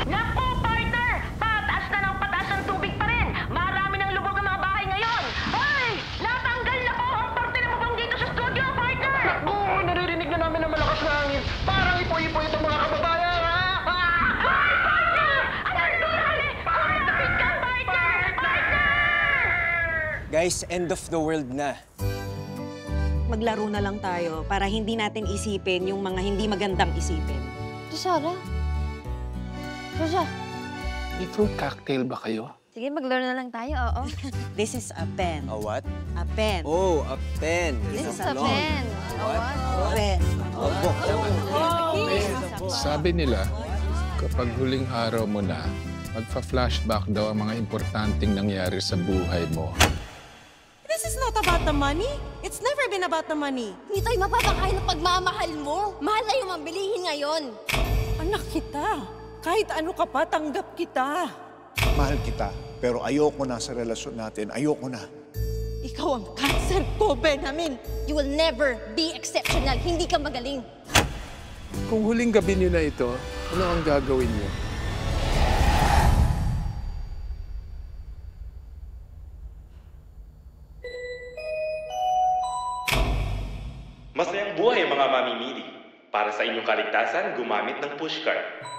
Naku, partner! Pataas na ng pataas ang tubig pa rin. Marami ng lubog ang mga bahay ngayon. Hoy! Natanggal na po ang parte ng bubong dito sa studio, partner! Naku, naririnig na namin ang malakas na hangin. Parang ipoy-ipoy itong mga kababayan, ha? Hoy, partner! Anong durali? Hoy, tapit ka, partner! Partner! Guys, end of the world na. Maglaro na lang tayo para hindi natin isipin yung mga hindi magandang isipin. Sarah? Sarah? May fruit cocktail ba kayo? Sige, maglaro na lang tayo, oo. This is a pen. A what? A pen. Oh, a pen. This is a a long. pen. What? Pen. A book. Sabi nila, kapag huling araw mo na, magfa-flashback daw ang mga importanteng nangyari sa buhay mo. This is not about the money. It's never been about the money. Hindi tayo mapapakain ng pagmamahal mo. Mahal na yung mabilihin ngayon. Anak kita. Kahit ano ka pa, tanggap kita. Mahal kita, pero ayoko na sa relasyon natin. Ayoko na. Ikaw ang cancer ko, Benjamin. You will never be exceptional. Hindi ka magaling. Kung huling gabi niyo na ito, ano ang gagawin niyo? Masayang buhay mga mamimili. Para sa inyong kaligtasan, gumamit ng pushcart.